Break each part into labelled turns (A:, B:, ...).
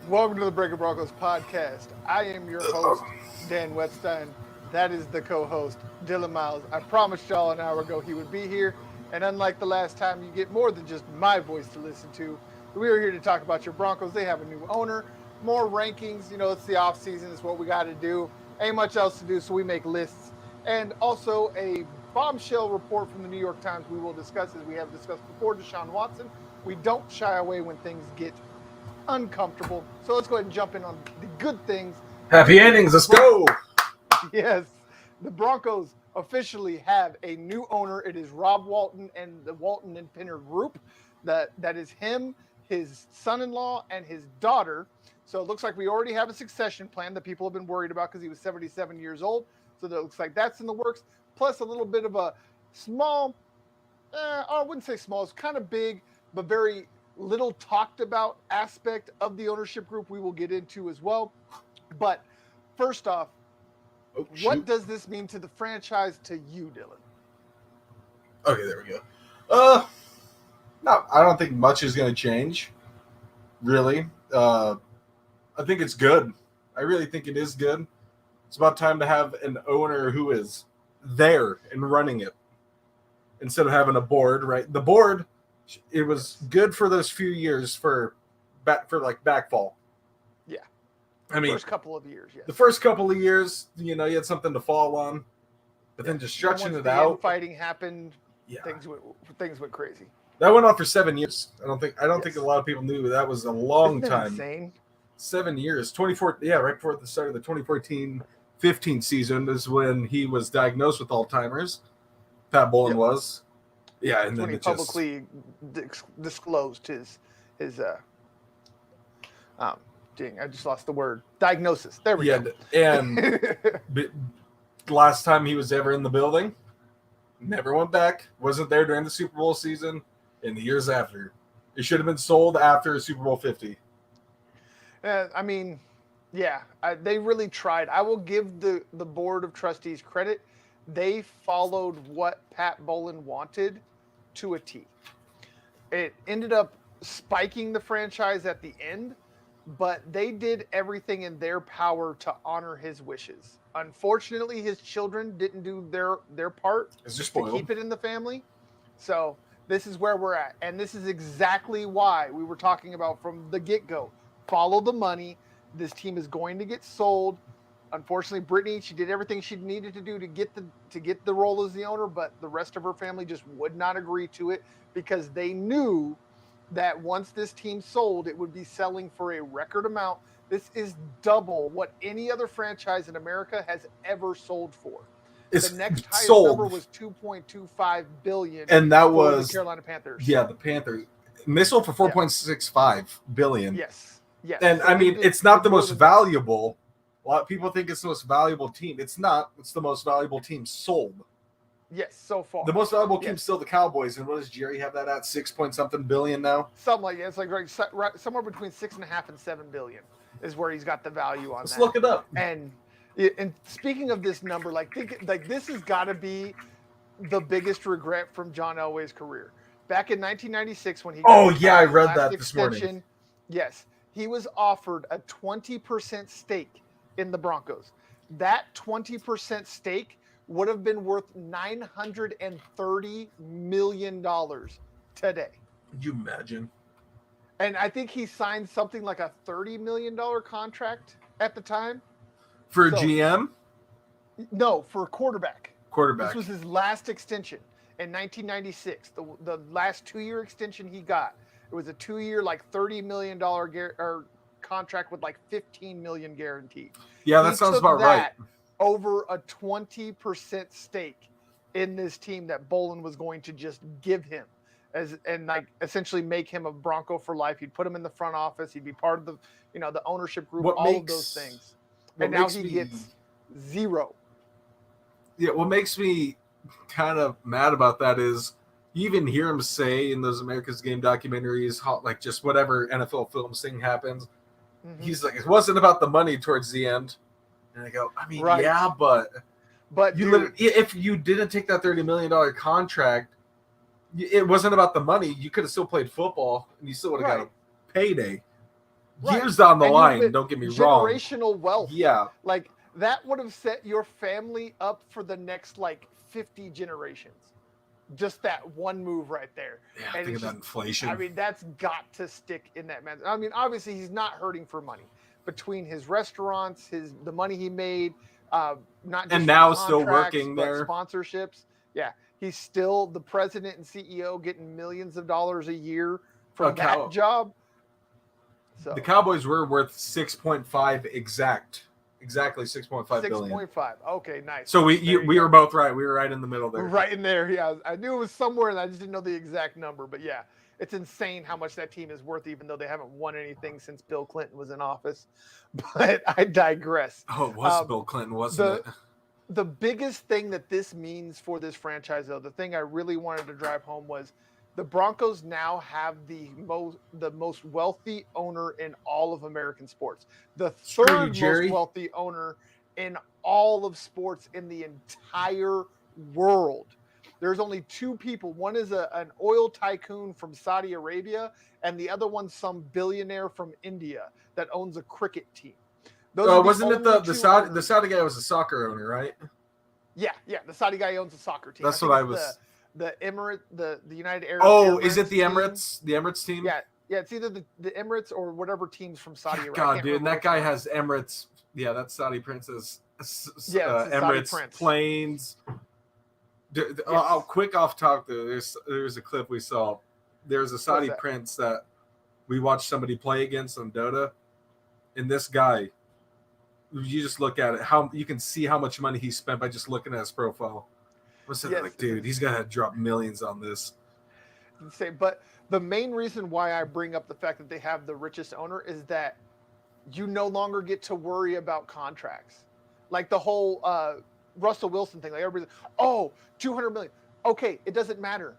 A: Welcome to the Breakin Broncos podcast. I am your host, Dan Wetstein. That is the co-host, Dylan Miles. I promised y'all an hour ago he would be here, and unlike the last time, you get more than just my voice to listen to. We are here to talk about your Broncos. They have a new owner, more rankings. You know, it's the offseason. It's what we got to do. Ain't much else to do, so we make lists. And also a bombshell report from the New York Times we will discuss, as we have discussed before, Deshaun Watson. We don't shy away when things get uncomfortable. So let's go ahead and jump in on the good things.
B: Happy endings. Let's go.
A: Yes. The Broncos officially have a new owner. It is Rob Walton and the Walton-Penner group. That is him, his son-in-law, and his daughter. So it looks like we already have a succession plan that people have been worried about because he was 77 years old. So that looks like that's in the works. Plus a little bit of a small, I wouldn't say small, it's kind of big, but very little talked about aspect of the ownership group we will get into as well. But first off, what does this mean to the franchise, to you, Dylan?
B: Okay, there we go. No, I don't think much is going to change, really. I think it's good. I really think it is good. It's about time to have an owner who is there and running it instead of having a board, right? The board, it was good for those few years for backfall.
A: Yeah.
B: I mean,
A: first couple of years, yes.
B: The first couple of years, you had something to fall on, but then just stretching it out.
A: Fighting happened. Yeah. Things went crazy.
B: That went on for 7 years. I don't think a lot of people knew that was a long time.
A: Insane.
B: 7 years. 24. Yeah, right before the start of the 2014-15 season is when he was diagnosed with Alzheimer's. Pat Bowlen was. Yeah, and then
A: he publicly disclosed his dang, I just lost the word. Diagnosis. There we go.
B: And last time he was ever in the building, never went back. Wasn't there during the Super Bowl season and the years after. It should have been sold after Super Bowl 50.
A: I mean, yeah, they really tried. I will give the board of trustees credit. They followed what Pat Bowlen wanted to a T. It ended up spiking the franchise at the end, but they did everything in their power to honor his wishes. Unfortunately, his children didn't do their part to keep it in the family. So this is where we're at. And this is exactly why we were talking about from the get-go. Follow the money. This team is going to get sold. Unfortunately, Brittany, she did everything she needed to do to get the role as the owner, but the rest of her family just would not agree to it because they knew that once this team sold, it would be selling for a record amount. This is double what any other franchise in America has ever sold for. The next highest number was $2.25 billion,
B: and that was
A: the Carolina Panthers.
B: Yeah, the Panthers. And they sold for $4.65 billion.
A: Yes.
B: And so I mean, it's not the most valuable. A lot of people think it's the most valuable team. It's not. It's the most valuable team sold.
A: Yes, so far.
B: The most valuable team's
A: Yes.
B: still the Cowboys, and what does Jerry have that at? 6 point something billion now.
A: Something like that. It's like right, somewhere between 6.5 and 7 billion is where he's got the value on
B: Let's
A: that.
B: look it up.
A: And speaking of this number, like this has got to be the biggest regret from John Elway's career. Back in 1996, when he got
B: I
A: his
B: read
A: last
B: that this morning.
A: extension, yes, he was offered a 20% stake in the Broncos. That 20% stake would have been worth $930 million today.
B: Can you imagine?
A: And I think he signed something like a $30 million contract at the time.
B: For a GM?
A: No, for a quarterback.
B: Quarterback.
A: This was his last extension in 1996. The last 2-year extension he got. It was a 2-year, like $30 million contract with like $15 million guaranteed.
B: Yeah, that sounds about right.
A: Over a 20% stake in this team that Bolin was going to just give him, and like essentially make him a Bronco for life. He'd put him in the front office. He'd be part of the the ownership group. Of those things. And now he gets zero.
B: Yeah, what makes me kind of mad about that is you even hear him say in those America's Game documentaries, how, like, just whatever NFL films thing happens, he's like, it wasn't about the money towards the end. And I go, I mean,
A: right.
B: yeah, but
A: you
B: if you didn't take that $30 million contract, it wasn't about the money. You could have still played football, and you still would have got a payday. Years down the line, don't get me wrong.
A: Generational wealth.
B: Yeah.
A: Like, that would have set your family up for the next, like, 50 generations. Just that one move right there.
B: Yeah, and think of that inflation.
A: I mean, that's got to stick in that man. I mean, obviously, he's not hurting for money. Between his restaurants, the money he made, not just
B: and now still working there,
A: sponsorships. Yeah, he's still the president and CEO, getting millions of dollars a year from that job. So
B: the Cowboys were worth 6.5 exactly 6.5 billion.
A: 6.5. Okay, nice.
B: So we were both right. We were right in the middle there.
A: Right in there. Yeah, I knew it was somewhere, and I just didn't know the exact number. But yeah, it's insane how much that team is worth, even though they haven't won anything since Bill Clinton was in office. But I digress.
B: Oh, it was Bill Clinton, wasn't it?
A: The biggest thing that this means for this franchise, though, the thing I really wanted to drive home was the Broncos now have the most wealthy owner in all of American sports. The third most wealthy owner in all of sports in the entire world. There's only two people. One is an oil tycoon from Saudi Arabia, and the other one's some billionaire from India that owns a cricket team.
B: Wasn't it the Saudi guy was a soccer owner, right?
A: Yeah. The Saudi guy owns a soccer team.
B: That's what I was.
A: The United Arab.
B: Oh, is it the Emirates? Team? The Emirates team?
A: Yeah. It's either the Emirates or whatever teams from Saudi Arabia.
B: God, dude, that guy has Emirates. Yeah, that's Saudi Princess. Emirates
A: Prince.
B: Planes. Quick off topic though. There's a clip we saw. There's a Saudi prince that we watched somebody play against on Dota, and this guy, you just look at it, how you can see how much money he spent by just looking at his profile. I was like, dude, he's gonna drop millions on this.
A: But the main reason why I bring up the fact that they have the richest owner is that you no longer get to worry about contracts, like the whole Russell Wilson thing. Like everybody's, $200 million. Okay, it doesn't matter.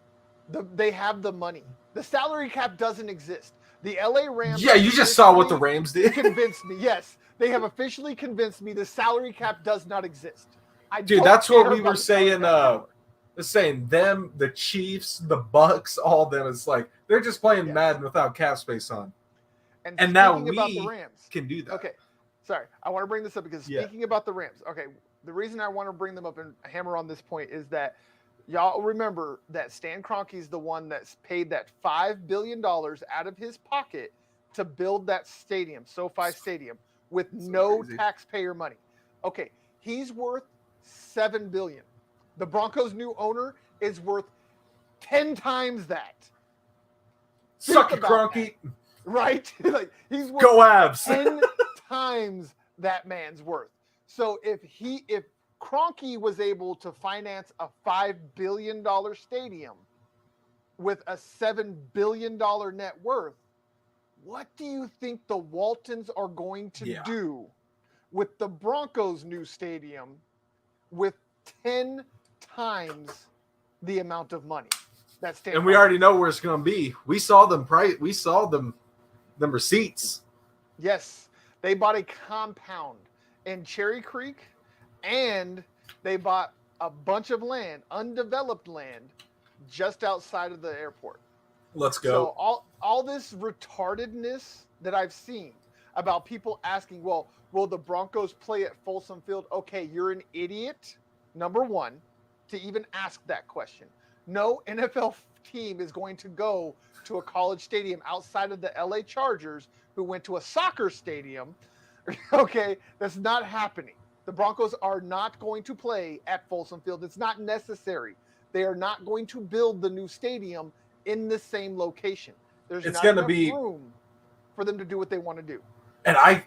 A: They have the money. The salary cap doesn't exist. The LA Rams.
B: Yeah, you just saw what the Rams did.
A: Convinced me. Yes, they have officially convinced me the salary cap does not exist.
B: Dude, that's what we were saying. Saying them, the Chiefs, the Bucks, all of them. It's like they're just playing Madden without cap space on. And now we can do that.
A: Okay, sorry, I want to bring this up because speaking about the Rams. Okay, the reason I want to bring them up and hammer on this point is that y'all remember that Stan Kroenke's the one that's paid that $5 billion out of his pocket to build that stadium, SoFi Stadium, with no taxpayer money. Okay, he's worth $7 billion. The Broncos' new owner is worth 10 times that.
B: Suck it, Kroenke.
A: Right? Like he's worth
B: Go Avs.
A: 10 times that man's worth. So if Kroenke was able to finance a $5 billion stadium with a $7 billion net worth, what do you think the Waltons are going to do with the Broncos' new stadium with 10 times the amount of money. That State
B: And we
A: Farm
B: already
A: pays.
B: know where it's going to be. We saw them them receipts.
A: Yes, they bought a compound in Cherry Creek, and they bought a bunch of land, undeveloped land, just outside of the airport.
B: Let's
A: So
B: go.
A: all this retardedness that I've seen about people asking, well, will the Broncos play at Folsom Field? Okay, you're an idiot. Number one, to even ask that question. No NFL team is going to go to a college stadium outside of the LA Chargers, who went to a soccer stadium. Okay, that's not happening. The Broncos are not going to play at Folsom Field. It's not necessary. They are not going to build the new stadium in the same location. There's
B: It's
A: not
B: going to
A: enough
B: be,
A: room for them to do what they want to do.
B: and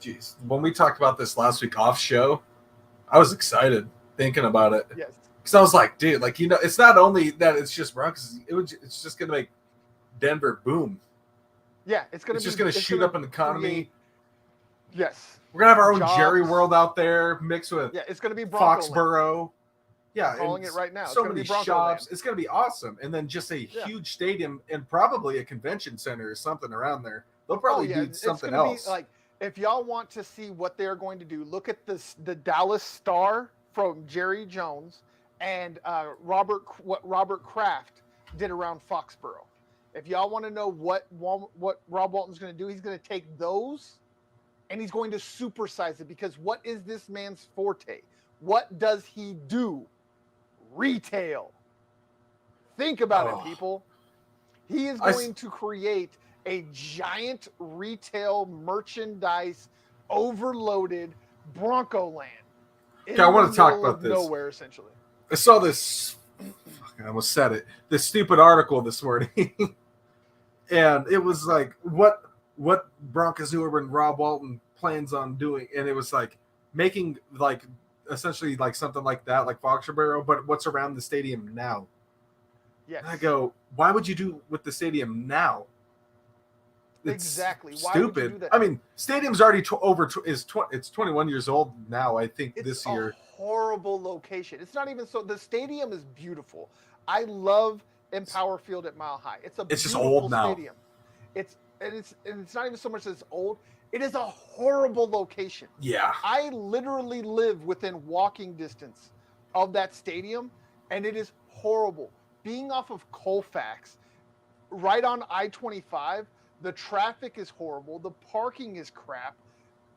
B: geez, when we talked about this last week off show, I was excited thinking about it.
A: Yes.
B: Because I was like, dude, like, it's not only that it's just Broncos, it's just going to make Denver boom.
A: Yeah, it's
B: just going to shoot up an economy.
A: Yes.
B: We're going to have our own
A: Jobs.
B: Jerry World out there mixed with
A: it's going to be Bronco
B: Foxborough.
A: Land.
B: Yeah,
A: I'm calling it right now.
B: So
A: it's
B: many
A: be Bronco
B: shops.
A: Land.
B: It's going to be awesome. And then just a huge stadium and probably a convention center or something around there. They'll probably do something else.
A: Be like, if y'all want to see what they're going to do, look at the Dallas Star from Jerry Jones and what Robert Kraft did around Foxborough. If y'all want to know what Rob Walton's going to do, he's going to take those and he's going to supersize it, because what is this man's forte? What does he do? Retail. Think about it, people. He is going to create a giant retail merchandise overloaded Bronco land.
B: Okay, I want to talk about this.
A: Nowhere, essentially.
B: I saw this. I almost said it. This stupid article this morning, and it was like, what Broncos Uber and Rob Walton plans on doing, and it was like making like essentially like something like that, like Foxborough, but what's around the stadium now.
A: Yes.
B: And I go, why would you do with the stadium now?
A: Exactly. Why
B: stupid.
A: would you do that?
B: I mean, stadium's already it's 21 years old now. I think
A: it's
B: this year.
A: A horrible location. It's not even so. The stadium is beautiful. I love Empower Field at Mile High. It's
B: just old now.
A: Stadium. It's not even so much that it's old. It is a horrible location.
B: Yeah.
A: I literally live within walking distance of that stadium, and it is horrible. Being off of Colfax, right on I-25, the traffic is horrible. The parking is crap.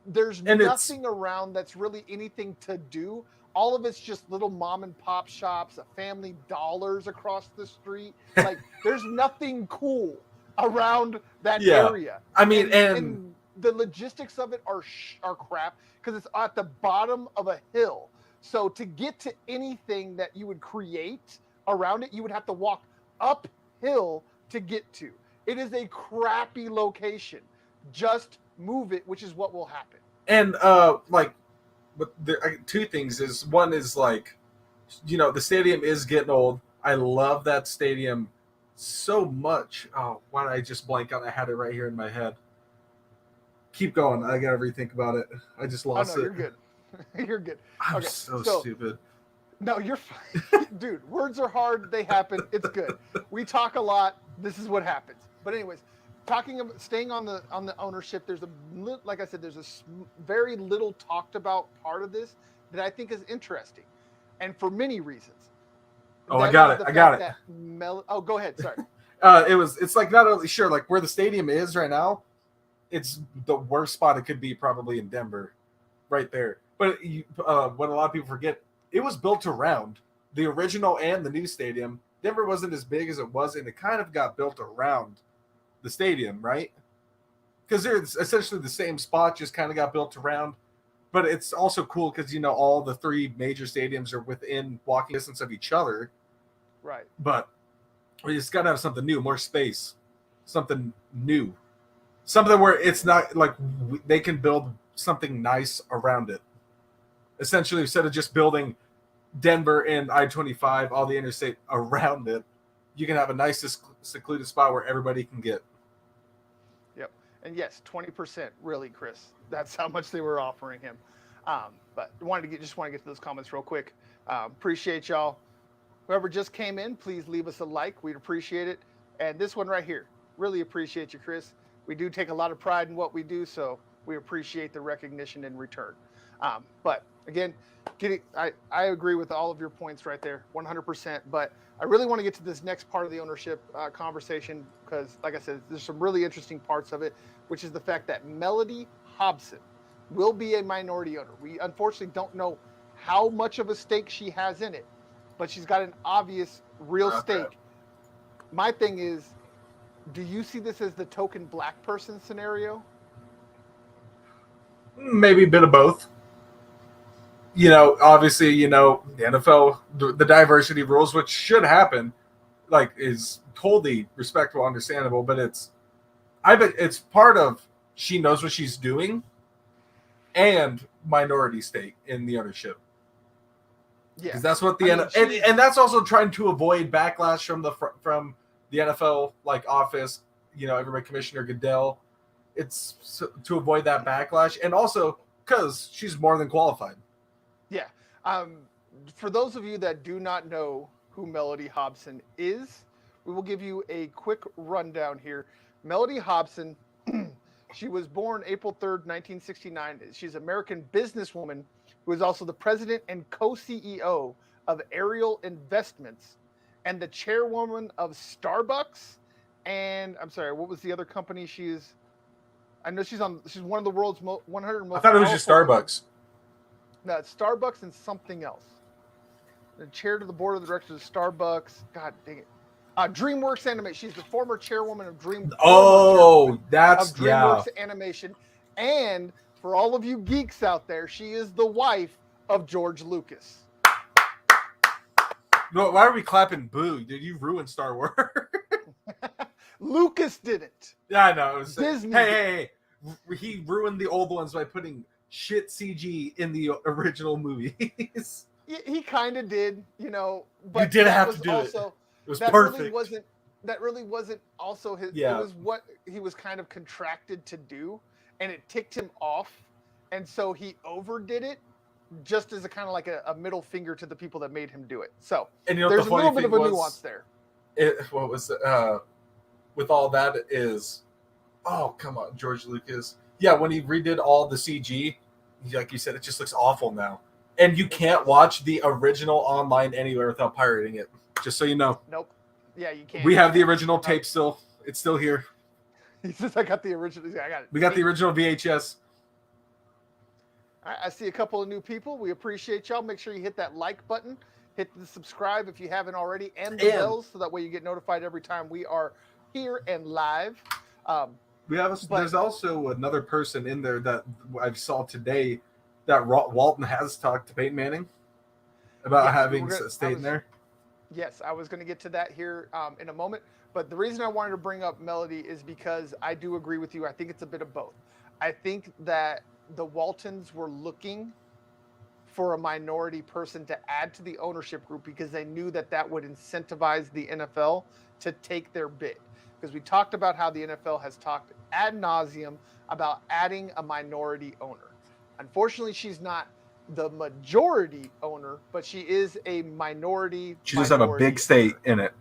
A: There's nothing around that's really anything to do. All of it's just little mom and pop shops, a Family Dollars across the street. Like, there's nothing cool around that area.
B: I mean, and
A: the logistics of it are crap, because it's at the bottom of a hill. So to get to anything that you would create around it, you would have to walk uphill to get to. It is a crappy location. Just move it, which is what will happen.
B: And but two things is, one is like, the stadium is getting old. I love that stadium so much. Oh, why did I just blank out? I had it right here in my head. Keep going. I gotta rethink about it. I just lost it.
A: You're good. You're good.
B: I'm so stupid.
A: No, you're fine. Dude, words are hard. They happen. It's good. We talk a lot. This is what happens. But anyways, staying on the ownership, there's like I said, there's a very little talked about part of this that I think is interesting, and for many reasons.
B: Oh, I got it.
A: Go ahead. Sorry.
B: It's like, not only sure, like where the stadium is right now, it's the worst spot it could be probably in Denver, right there. But what a lot of people forget, it was built around the original and the new stadium. Denver wasn't as big as it was, and it kind of got built around the stadium, right? Because they're essentially the same spot, just kind of got built around. But it's also cool because, all the three major stadiums are within walking distance of each other.
A: Right.
B: But we just got to have something new, more space, something new. Something where it's not like they can build something nice around it. Essentially, instead of just building Denver and I-25, all the interstate around it, you can have a nice secluded spot where everybody can get.
A: Yep. And yes, 20%, really, Chris. That's how much they were offering him. But just want to get to those comments real quick. Appreciate y'all. Whoever just came in, please leave us a like. We'd appreciate it. And this one right here, really appreciate you, Chris. We do take a lot of pride in what we do, so we appreciate the recognition in return. But again, I agree with all of your points right there, 100%. But I really want to get to this next part of the ownership conversation because, like I said, there's some really interesting parts of it, which is the fact that Mellody Hobson will be a minority owner. We unfortunately don't know how much of a stake she has in it, but she's got an obvious real stake. My thing is, do you see this as the token black person scenario?
B: Maybe a bit of both. Obviously, the NFL, the diversity rules, which should happen, is totally respectable, understandable, but I bet it's part of she knows what she's doing and minority stake in the ownership. Yeah. Because that's what and that's also trying to avoid backlash from the NFL office, everybody, Commissioner Goodell. It's to avoid that backlash, and also because she's more than qualified.
A: Yeah. For those of you that do not know who Mellody Hobson is, we will give you a quick rundown here. Mellody Hobson, she was born April 3rd, 1969. She's an American businesswoman who is also the president and co-CEO of Ariel Investments and the chairwoman of Starbucks. And I'm sorry, what was the other company I know she's one of the world's 100 most.
B: I thought it was just Starbucks.
A: No, it's Starbucks and something else. The chair to the board of directors of Starbucks. God dang it. DreamWorks Animation. She's the former chairwoman of DreamWorks Animation. And for all of you geeks out there, she is the wife of George Lucas.
B: No, why are we clapping boo? Did you ruin Star Wars?
A: Lucas didn't.
B: Yeah, I know. It was
A: Disney.
B: Hey. He ruined the old ones by putting shit CG in the original movies.
A: He kind of did, But
B: you did have to do it. It was perfect.
A: That really wasn't also his.
B: Yeah.
A: It was what he was kind of contracted to do, and it ticked him off, and so he overdid it, just as a kind of a middle finger to the people that made him do it. So there's a little bit of a nuance there.
B: With all that is, oh come on, George Lucas. Yeah, when he redid all the CG, like you said, it just looks awful now. And you can't watch the original online anywhere without pirating it. Just so you know.
A: Nope. Yeah, you can't.
B: We have the original tape still. It's still here.
A: He says, I got the original. I got it.
B: We got the original VHS.
A: All right, I see a couple of new people. We appreciate y'all. Make sure you hit that like button. Hit the subscribe if you haven't already. And the bells, so that way you get notified every time we are here and live.
B: There's also another person in there that I saw today that Walton has talked to Peyton Manning about having stayed in there.
A: Yes, I was going to get to that here in a moment. But the reason I wanted to bring up Mellody is because I do agree with you. I think it's a bit of both. I think that the Waltons were looking for a minority person to add to the ownership group because they knew that would incentivize the NFL to take their bid. Because we talked about how the NFL has talked ad nauseum about adding a minority owner. Unfortunately, she's not the majority owner, but she is a minority.
B: She does have a big stake in it.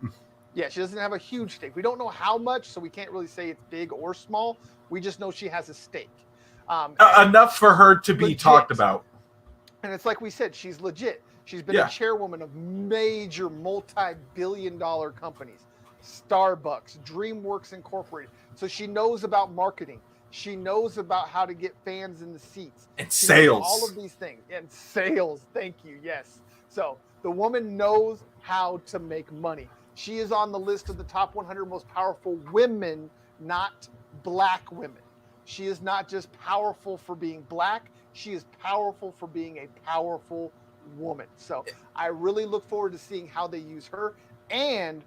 A: Yeah, she doesn't have a huge stake. We don't know how much, so we can't really say it's big or small. We just know she has a stake.
B: Enough for her to be talked about.
A: And it's like we said, she's legit. She's been a chairwoman of major multi-billion-dollar companies. Starbucks, DreamWorks Incorporated. So she knows about marketing. She knows about how to get fans in the seats.
B: And sales.
A: All of these things. And sales. Thank you. Yes. So the woman knows how to make money. She is on the list of the top 100 most powerful women, not black women. She is not just powerful for being black. She is powerful for being a powerful woman. So I really look forward to seeing how they use her. And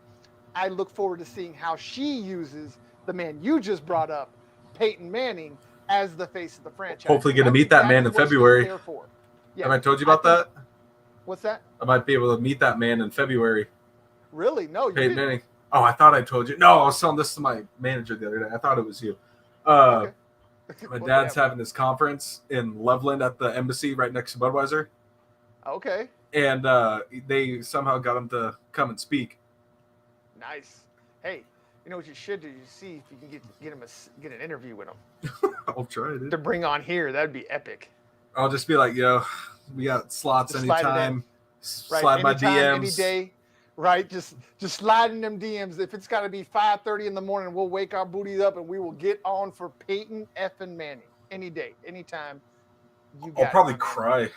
A: I look forward to seeing how she uses the man you just brought up, Peyton Manning, as the face of the franchise.
B: Hopefully going to meet that man in February.
A: Yeah,
B: have I told you about that?
A: What's that?
B: I might be able to meet that man in February.
A: Really? No, you
B: Peyton
A: didn't.
B: Manning. Oh, I thought I told you. No, I was telling this to my manager the other day. I thought it was you.
A: Okay.
B: My dad's having this conference in Loveland at the embassy right next to Budweiser.
A: Okay.
B: And they somehow got him to come and speak.
A: Nice. Hey, you know what you should do? You see if you can get an interview with him.
B: I'll try it.
A: To bring on here, that'd be epic.
B: I'll just be like, yo, we got slots
A: Just
B: anytime.
A: Slide
B: my
A: anytime,
B: DMs.
A: any day. Right? Just slide in them DMs. If it's got to be 5:30 in the morning, we'll wake our booties up and we will get on for Peyton effing Manning. Any day, anytime.
B: I'll probably cry.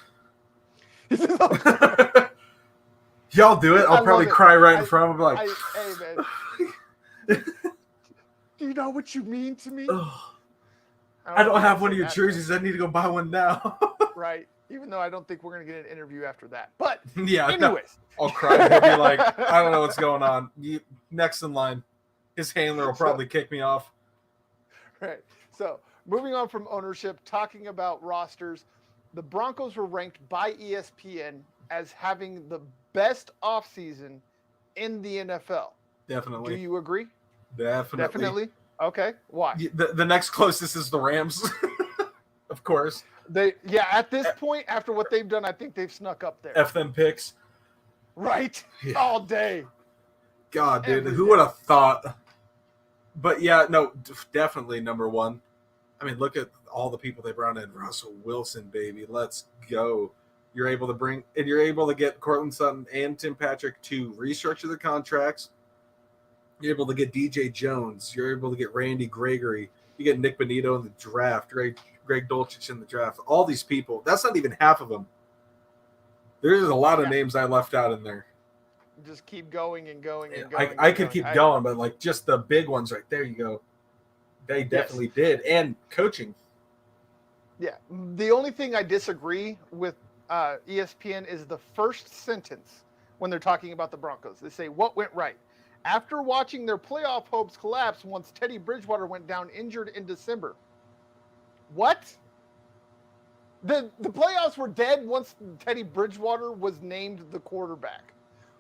B: Y'all do it. I'll probably cry right in front of him. Like,
A: hey, man. Do you know what you mean to me?
B: I don't have one of your jerseys. I need to go buy one now.
A: Right. Even though I don't think we're going to get an interview after that. But
B: yeah,
A: anyways.
B: No, I'll cry. He'll be like, I don't know what's going on. Next in line. His handler will probably kick me off.
A: Right. So moving on from ownership, talking about rosters, the Broncos were ranked by ESPN as having the best offseason in the NFL.
B: Definitely.
A: Do you agree?
B: Definitely.
A: Okay. Why?
B: The next closest is the Rams. Of course.
A: At this point, after what they've done, I think they've snuck up there.
B: F them picks.
A: Right. Yeah. All day.
B: God, dude. Who would have thought? But yeah, no, definitely number one. I mean, look at all the people they brought in. Russell Wilson, baby. Let's go. You're able to get Cortland Sutton and Tim Patrick to restructure the contracts. You're able to get DJ Jones. You're able to get Randy Gregory. You get Nick Bonito in the draft. Greg Dulcich in the draft. All these people. That's not even half of them. There's a lot of names I left out in there.
A: Just keep going and going and
B: going.
A: I
B: could keep going, but like just the big ones right there you go. They definitely did. And coaching.
A: Yeah. The only thing I disagree with ESPN is the first sentence when they're talking about the Broncos. They say, what went right? After watching their playoff hopes collapse once Teddy Bridgewater went down injured in December. What? The playoffs were dead once Teddy Bridgewater was named the quarterback.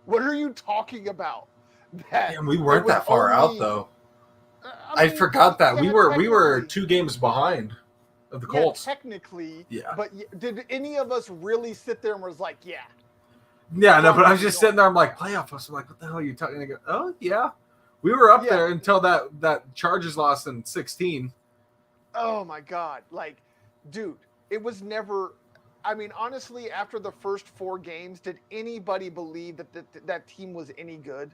A: What are you talking about?
B: Damn, we weren't that far out though. I forgot that. We were 2 games behind of the Colts.
A: Technically.
B: Yeah.
A: But did any of us really sit there and was like, yeah.
B: Yeah, no, but I was just sitting there. I'm like, playoff. I'm like, what the hell are you talking? And I go, oh, yeah. We were up there until that Chargers lost in 16.
A: Oh, my God. Like, dude, it was never – I mean, honestly, after the first 4 games, did anybody believe that team was any good?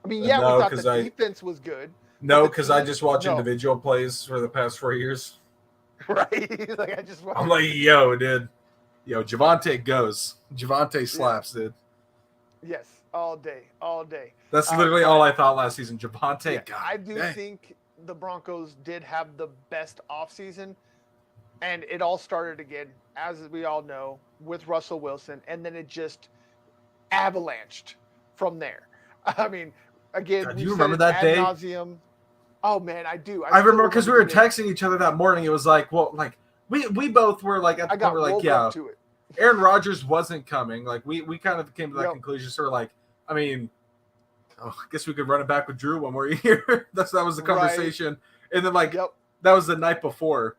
A: I mean, we thought the defense was good.
B: No, because I just watch individual plays for the past 4 years.
A: Right? Like,
B: I'm like, yo, dude. Yo, Javonte goes. Javonte slaps, dude.
A: Yes, all day.
B: That's literally all I thought last season. Javonte, God.
A: I do think the Broncos did have the best offseason, and it all started again, as we all know, with Russell Wilson, and then it just avalanched from there. I mean, again,
B: God, do you remember that day?
A: Nauseum. Oh, man, I do.
B: I remember because we were texting each other that morning. It was like, well, like, we both were like at the point where like, yeah, Aaron Rodgers wasn't coming. Like we kind of came to that conclusion. So we're like, I mean, I guess we could run it back with Drew when we're here. that was the conversation. Right. And then like that was the night before.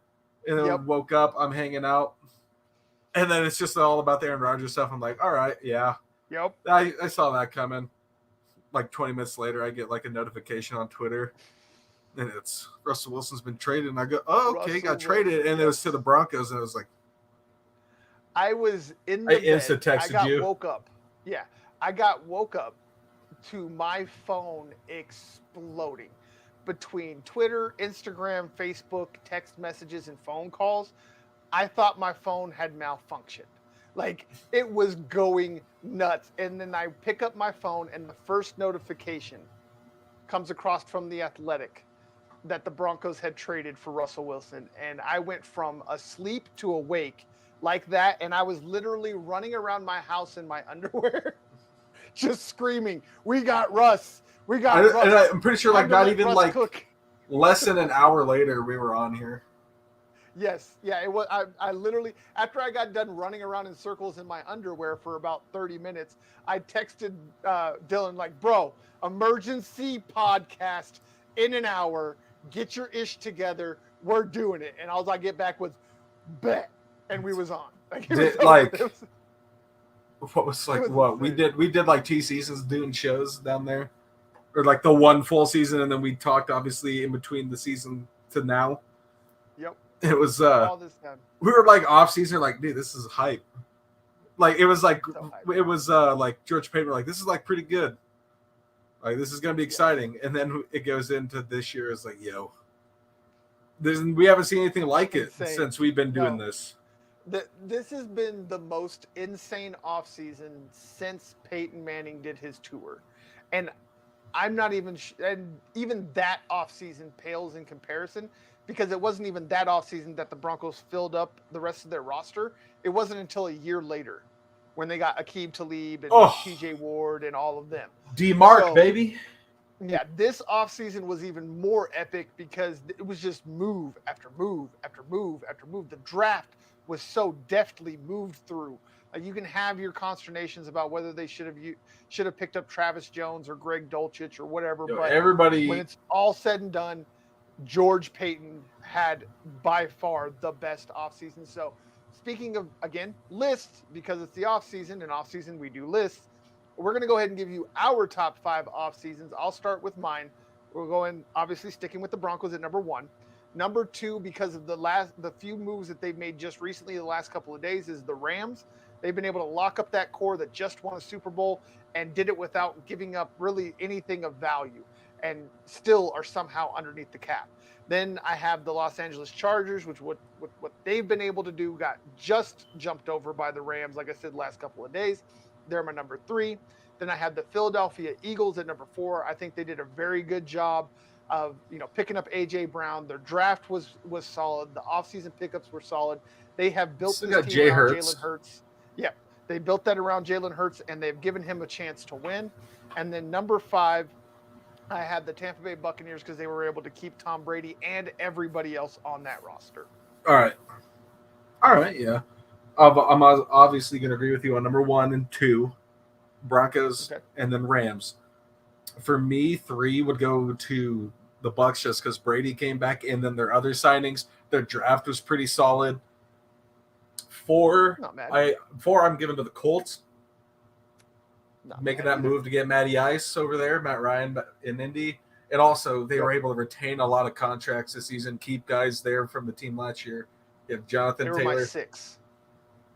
B: And then we woke up, I'm hanging out. And then it's just all about the Aaron Rodgers stuff. I'm like, all right, yeah.
A: Yep.
B: I saw that coming. Like 20 minutes later, I get like a notification on Twitter. And it's Russell Wilson's been traded. And I go, oh, okay, got traded. And it was to the Broncos. And it was like,
A: I was in the bed.
B: Instant texted you.
A: Woke up. Yeah. I got woke up to my phone exploding between Twitter, Instagram, Facebook, text messages, and phone calls. I thought my phone had malfunctioned. Like, it was going nuts. And then I pick up my phone, and the first notification comes across from The Athletic that the Broncos had traded for Russell Wilson. And I went from asleep to awake like that, and I was literally running around my house in my underwear, just screaming, "We got Russ! We got Russ!"
B: And I'm pretty sure, like, not even like less than an hour later, we were on here.
A: Yes, yeah, it was. I literally, after I got done running around in circles in my underwear for about 30 minutes, I texted Dylan like, "Bro, emergency podcast in an hour. get your ish together. We're doing it. And all I get back was, bet. And we was on. Like, it was
B: Did,
A: over.
B: like,
A: It was-
B: what was like
A: it was
B: what we
A: insane.
B: did like 2 seasons doing shows down there, or like the one full season, and then we talked obviously in between the season to now.
A: Yep.
B: It was
A: All this time.
B: we were like off season, like, dude, this is hype. Like, it was like
A: So hype.
B: it was like George Payton, like, this is like pretty good. Like, this is gonna be exciting. And then it goes into this year. It's like, yo, we haven't seen anything like it
A: Insane.
B: since we've been doing this.
A: This has been the most insane offseason since Peyton Manning did his tour. And I'm not even and even that offseason pales in comparison, because it wasn't even that offseason that the Broncos filled up the rest of their roster. It wasn't until a year later when they got Aqib Talib and TJ Ward and all of them.
B: D-Mark, baby.
A: Yeah, this offseason was even more epic because it was just move after move after move after move. The draft was so deftly moved through. You can have your consternations about whether they should have picked up Travis Jones or Greg Dulcich or whatever. But
B: Everybody,
A: when it's all said and done, George Payton had by far the best offseason. So speaking of, again, lists, because it's the offseason, and offseason we do lists, we're going to go ahead and give you our top 5 off seasons. I'll start with mine. We're going, obviously, sticking with the Broncos at number 1. Number 2, because of the few moves that they've made just recently, the last couple of days, is the Rams. They've been able to lock up that core that just won a Super Bowl and did it without giving up really anything of value, and still are somehow underneath the cap. Then I have the Los Angeles Chargers, which what they've been able to do got just jumped over by the Rams, like I said, last couple of days. They're my number 3. Then I have the Philadelphia Eagles at number 4. I think they did a very good job of, picking up A.J. Brown. Their draft was solid. The offseason pickups were solid. They have built this team around Jalen Hurts. Yeah, they built that around Jalen Hurts, and they've given him a chance to win. And then number 5, I had the Tampa Bay Buccaneers because they were able to keep Tom Brady and everybody else on that roster.
B: All right, yeah. I'm obviously going to agree with you on number 1 and 2, Broncos, and then Rams. For me, 3 would go to the Bucs just because Brady came back, and then their other signings. Their draft was pretty solid. 4, I'm giving to the Colts. Making that move to get Matty Ice over there, Matt Ryan in Indy. And also, they were able to retain a lot of contracts this season, keep guys there from the team last year. You have Jonathan Taylor.
A: They were my 6.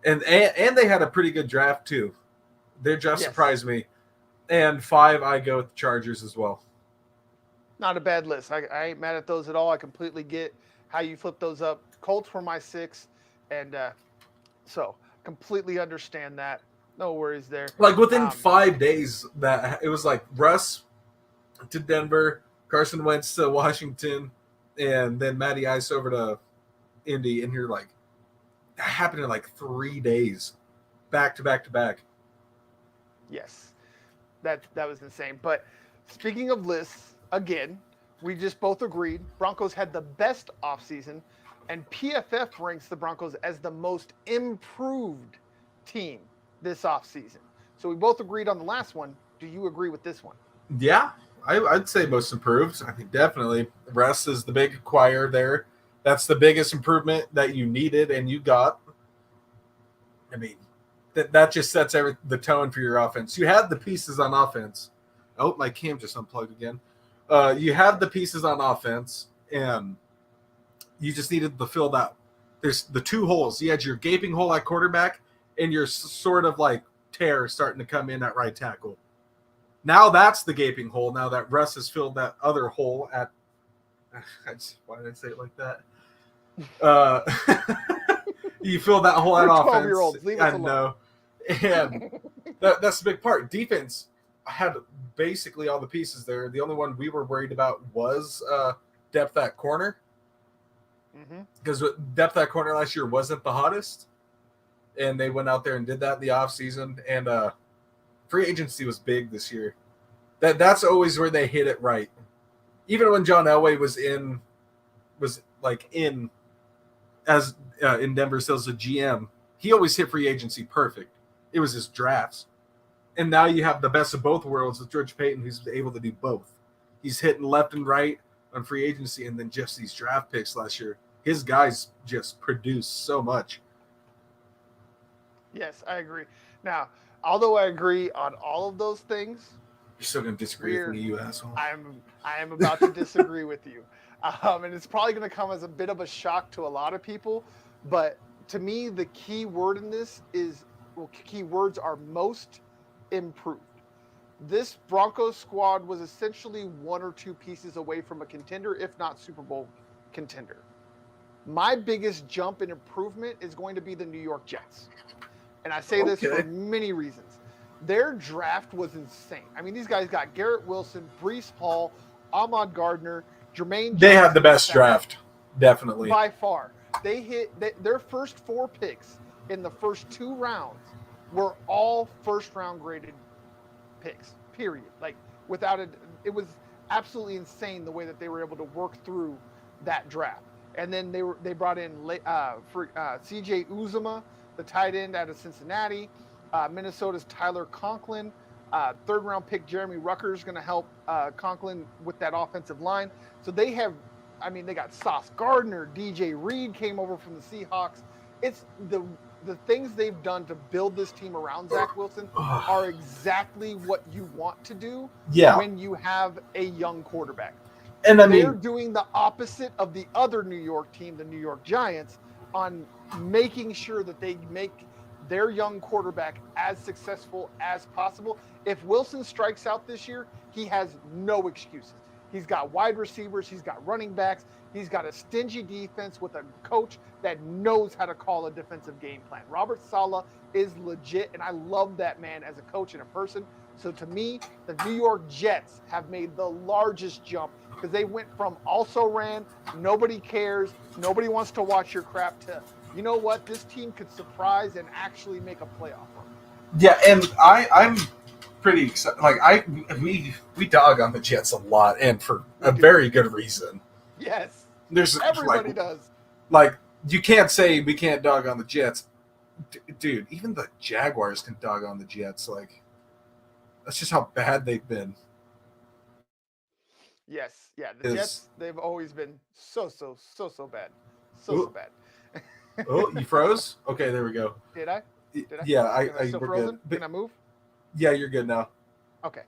B: And they had a pretty good draft, too. Their draft surprised me. And 5, I go with the Chargers as well.
A: Not a bad list. I ain't mad at those at all. I completely get how you flip those up. Colts were my 6, and so completely understand that. No worries there.
B: Like, within 5 days, that it was like Russ to Denver, Carson Wentz to Washington, and then Matty Ice over to Indy, and you're like, that happened in like 3 days, back to back to back.
A: Yes, that was insane. But speaking of lists, again, we just both agreed Broncos had the best offseason, and PFF ranks the Broncos as the most improved team this offseason. So we both agreed on the last one. Do you agree with this one?
B: Yeah, I'd say most improved. I think definitely. Russ is the big acquire there. That's the biggest improvement that you needed and you got. I mean, that just sets the tone for your offense. You had the pieces on offense. Oh, my cam just unplugged again. You have the pieces on offense, and you just needed to fill that. There's the 2 holes. You had your gaping hole at quarterback and your sort of like tear starting to come in at right tackle. Now that's the gaping hole. Now that Russ has filled that other hole at why did I say it like that? You fill that hole at offense.
A: 12-year-olds, leave us alone.
B: know. And that's the big part. Defense had basically all the pieces there. The only one we were worried about was depth at corner. Because depth at corner last year wasn't the hottest. And they went out there and did that in the offseason. And free agency was big this year. That's always where they hit it right. Even when John Elway was in Denver still as a GM, he always hit free agency perfect. It was his drafts. And now you have the best of both worlds with George Payton, who's able to do both. He's hitting left and right. on free agency, and then just these draft picks last year. His guys just produced so much.
A: Yes, I agree. Now, although I agree on all of those things,
B: You're still gonna disagree with me, you asshole.
A: I am about to disagree with you, and it's probably going to come as a bit of a shock to a lot of people. But to me, the key word in this is key words are most improved. This Broncos squad was essentially one or two pieces away from a contender, if not Super Bowl contender. My biggest jump in improvement is going to be the New York Jets. And I say this for many reasons. Their draft was insane. I mean, these guys got Garrett Wilson, Breece Hall, Ahmad Gardner, Jermaine.
B: They had the best draft, definitely.
A: By far. They hit their first 4 picks in the first 2 rounds were all first-round graded picks, period. Like, without it was absolutely insane the way that they were able to work through that draft. And then they brought in C.J. Uzomah, the tight end out of Cincinnati, Minnesota's Tyler Conklin, 3rd-round pick Jeremy Rucker is going to help Conklin with that offensive line. So they got Sauce Gardner, DJ Reed came over from the Seahawks. It's the things they've done to build this team around Zach Wilson are exactly what you want to do when you have a young quarterback. And they're doing the opposite of the other New York team, the New York Giants, on making sure that they make their young quarterback as successful as possible. If Wilson strikes out this year, he has no excuses. He's got wide receivers. He's got running backs. He's got a stingy defense with a coach that knows how to call a defensive game plan. Robert Saleh is legit, and I love that man as a coach and a person. So to me, the New York Jets have made the largest jump because they went from also ran, nobody cares, nobody wants to watch your crap, to, you know what, this team could surprise and actually make a playoff run.
B: Yeah, and I'm pretty excited. Like we dog on the Jets a lot, and for a very good reason.
A: Yes,
B: everybody
A: does.
B: Like, you can't say we can't dog on the Jets, dude. Even the Jaguars can dog on the Jets. Like, that's just how bad they've been.
A: Yes, yeah, the Jets, they've always been so bad, so bad.
B: Oh, you froze? Okay, there we go.
A: Did I?
B: Yeah,
A: Am I still
B: we're
A: frozen?
B: good.
A: Can I move?
B: Yeah, you're good now.
A: Okay.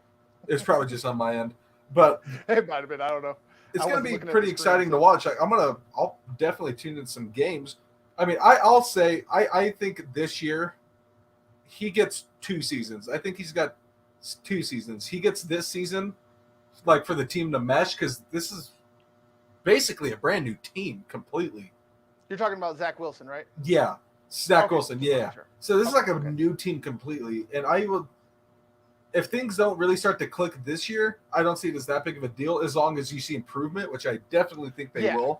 B: It's probably just on my end, but
A: it might have been. I don't know.
B: It's going to be pretty exciting to watch. I'll definitely tune in some games. I mean, I'll say I think this year he gets 2 seasons. I think he's got 2 seasons. He gets this season, like, for the team to mesh, because this is basically a brand new team completely.
A: You're talking about Zach Wilson, right?
B: Yeah, Zach Wilson. Yeah.
A: Sure.
B: So this is like a new team completely, and I will. If things don't really start to click this year, I don't see it as that big of a deal, as long as you see improvement, which I definitely think they will.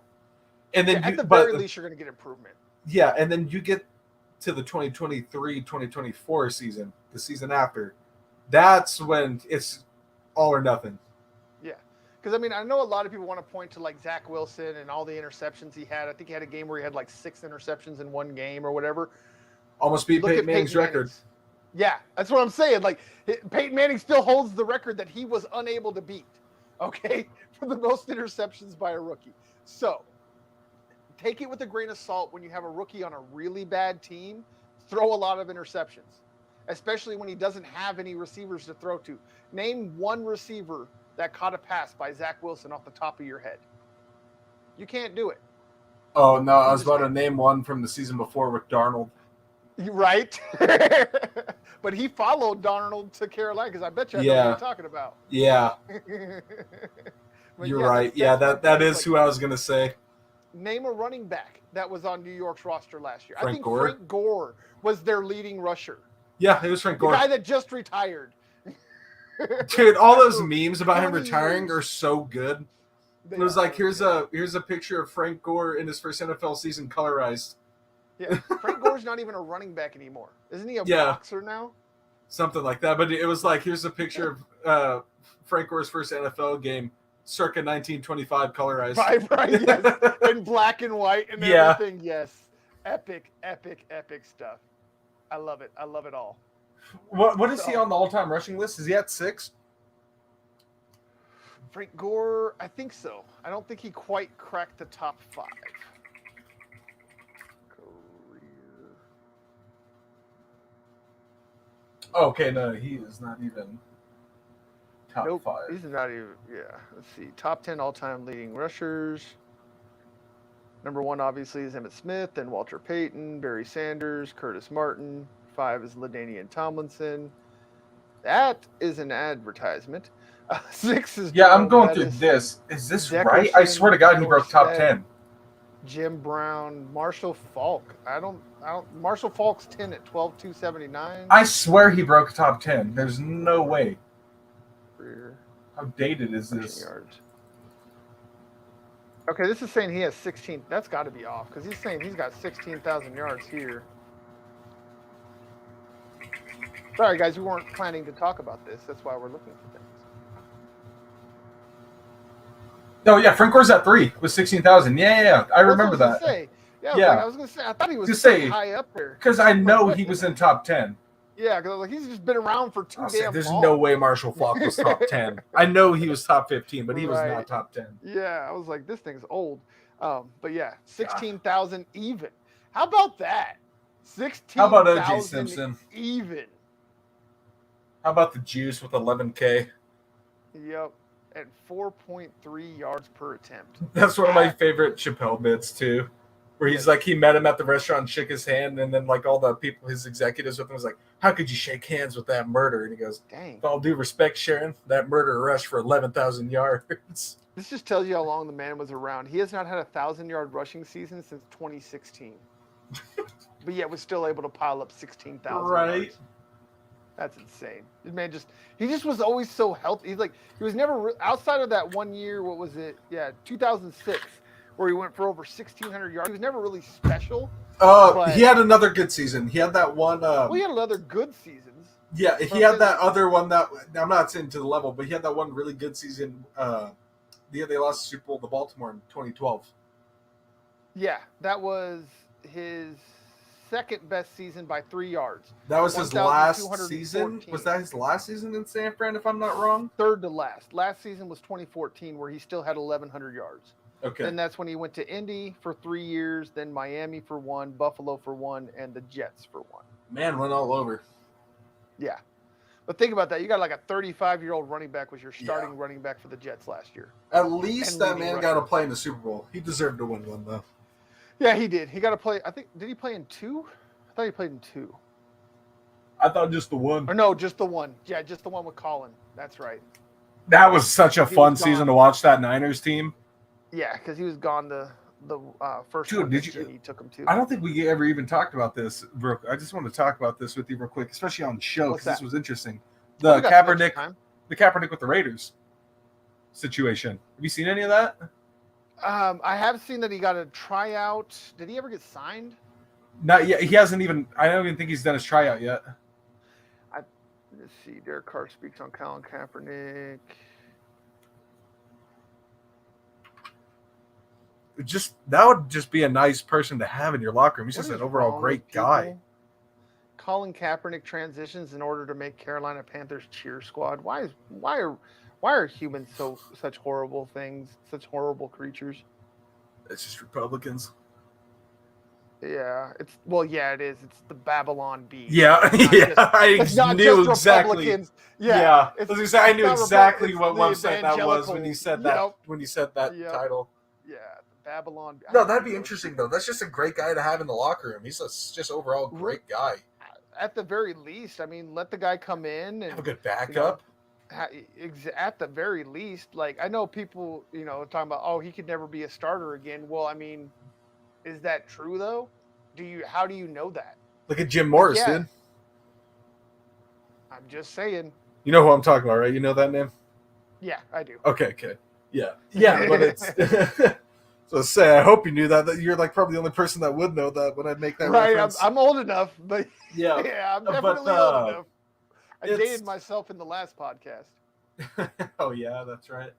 B: And then
A: at the very least, you're going to get improvement.
B: Yeah, and then you get to the 2023-2024 season, the season after. That's when it's all or nothing.
A: Yeah. Because, I mean, I know a lot of people want to point to, like, Zach Wilson and all the interceptions he had. I think he had a game where he had, like, 6 interceptions in one game or whatever.
B: Almost beat Peyton Manning's record.
A: Yeah, that's what I'm saying. Like, Peyton Manning still holds the record that he was unable to beat, okay, for the most interceptions by a rookie. So, take it with a grain of salt when you have a rookie on a really bad team. Throw a lot of interceptions, especially when he doesn't have any receivers to throw to. Name one receiver that caught a pass by Zach Wilson off the top of your head. You can't do it.
B: Oh, no, I was about to name one from the season before with Darnold.
A: Right? But he followed Darnold to Carolina, because I bet you I know what you're talking about.
B: Yeah. You're right. That is like, who I was going to say.
A: Name a running back that was on New York's roster last year.
B: Frank
A: Gore was their leading rusher.
B: Yeah, it was Frank Gore.
A: The guy that just retired.
B: Dude, all those memes about him retiring are so good. It was like, here's a picture of Frank Gore in his first NFL season colorized.
A: Yeah, Frank Gore's not even a running back anymore. Isn't he a boxer now?
B: Something like that. But it was like, here's a picture of Frank Gore's first NFL game, circa 1925 colorized.
A: Right, yes. In black and white and everything. Yes. Epic stuff. I love it. I love it all.
B: What is he on the all-time rushing list? Is he at 6?
A: Frank Gore, I think so. I don't think he quite cracked the top 5. Career.
B: Okay, no, he is not even top
A: Nope,
B: 5.
A: he's not even. Yeah, let's see. Top 10 all-time leading rushers. Number 1 obviously is Emmitt Smith, then Walter Payton, Barry Sanders, Curtis Martin. 5 is LaDainian Tomlinson. That is an advertisement. 6 is
B: Yeah, I'm
A: Jerome
B: going
A: Bettis,
B: through this. Is this
A: Dickerson,
B: right? I swear to God, he broke top
A: Dorsett,
B: 10.
A: Jim Brown, Marshall Falk. I don't. Marshall Falk's 10 at 12,279.
B: I swear he broke top 10. There's no way.
A: Career
B: How dated is
A: rushing
B: this?
A: yards. Okay, this is saying he has 16. That's got to be off because he's saying he's got 16,000 yards here. Sorry, guys, we weren't planning to talk about this. That's why we're looking for things.
B: No, yeah, Frank Gore's at 3 with 16,000. Yeah. I remember that.
A: I was gonna say. I thought he was
B: Just
A: pretty
B: say-
A: high up there.
B: Because I know he was in top 10.
A: Yeah, because like he's just been around for too damn
B: There's
A: long.
B: no way Marshall Falk was top 10. I know he was top 15, but he was
A: Right.
B: not top 10.
A: Yeah, I was like, this thing's old. But yeah, 16,000 even. How about that? 16,000
B: How about O.J. Simpson?
A: even.
B: How about the Juice with 11K?
A: Yep, at 4.3 yards per attempt.
B: That's one of my favorite Chappelle bits, too. Where he's like, he met him at the restaurant and shook his hand, and then like all the people, his executives with him was like, how could you shake hands with that murder? And he goes,
A: Dang.
B: with all due respect, Sharon, that murder rushed for 11,000 yards.
A: This just tells you how long the man was around. He has not had a 1,000-yard rushing season since 2016. But yet was still able to pile up 16,000
B: Right.
A: yards. That's insane. This man he just was always so healthy. He's like, he was never, outside of that 1 year, what was it? Yeah, 2006, where he went for over 1,600 yards. He was never really special.
B: He had another good season. He had that one.
A: He had another good seasons.
B: Yeah, he had that other one that I'm not saying to the level, but he had that one really good season. The year they lost the Super Bowl to Baltimore in 2012.
A: Yeah, that was his second best season by 3 yards.
B: That was his last season.
A: 1,214.
B: Was that his last season in San Fran, if I'm not wrong?
A: Third to last. Last season was 2014, where he still had 1,100 yards.
B: Okay.
A: And that's when he went to Indy for 3 years, then Miami for 1, Buffalo for 1, and the Jets for 1.
B: Man, went all over.
A: Yeah. But think about that. You got like a 35-year-old running back was your starting running back for the Jets last year.
B: At least
A: And
B: that
A: leading
B: man
A: rusher.
B: got to play in the Super Bowl. He deserved to win one, though.
A: Yeah, he did. He got to play. I think, did he play in 2? I thought he played in 2.
B: I thought just the one.
A: Or no, just the one. Yeah, just the one with Colin. That's right.
B: That was such a
A: He
B: fun
A: was
B: season
A: gone.
B: to watch that Niners team.
A: Yeah, because he was gone the first
B: Dude,
A: one
B: did
A: that
B: you-
A: Jenny took him to.
B: I don't think we ever even talked about this, Brooke. I just want to talk about this with you real quick, especially on the show,
A: What's
B: because this
A: that?
B: was interesting.
A: We
B: The
A: got some extra
B: Kaepernick,
A: time.
B: the Kaepernick with the Raiders situation. Have you seen any of that?
A: I have seen that he got a tryout. Did he ever get signed?
B: Not yet. He hasn't even. I don't even think he's done his tryout yet.
A: Let's see. Derek Carr speaks on Colin Kaepernick.
B: That would just be a nice person to have in your locker room. He's
A: What
B: just
A: is
B: an overall
A: wrong
B: great
A: with
B: guy.
A: people? Colin Kaepernick transitions in order to make Carolina Panthers cheer squad. Why are humans such horrible things, such horrible creatures?
B: It's just Republicans.
A: Yeah, it is. It's the Babylon Bee.
B: Yeah,
A: It's not
B: yeah.
A: just-
B: I
A: it's not
B: knew
A: just
B: exactly.
A: Republicans.
B: Yeah,
A: it's-
B: I was gonna say, I knew
A: it's not
B: exactly
A: Repu-
B: what
A: it's the
B: website that was when you
A: evangelicals.
B: said that.
A: Yep.
B: When you said that
A: Yep.
B: title.
A: Yeah, the Babylon Bee.
B: No, that'd be interesting though. That's just a great guy to have in the locker room. He's just overall great guy.
A: At the very least, I mean, let the guy come in and
B: Have a good backup.
A: at the very least, like I know people, talking about, oh, he could never be a starter again. Well, I mean, is that true though? How do you know that?
B: Look at Jim Morris,
A: Yeah.
B: dude.
A: I'm just saying.
B: You know who I'm talking about, right? You know that name?
A: Yeah, I do.
B: Okay. Yeah. Yeah, but it's so say I hope you knew that you're like probably the only person that would know that when I make that
A: Right,
B: reference.
A: I'm old enough, but
B: Yeah.
A: yeah, I'm
B: But,
A: definitely old enough. I
B: it's-
A: dated myself in the last podcast,
B: Oh yeah, that's right.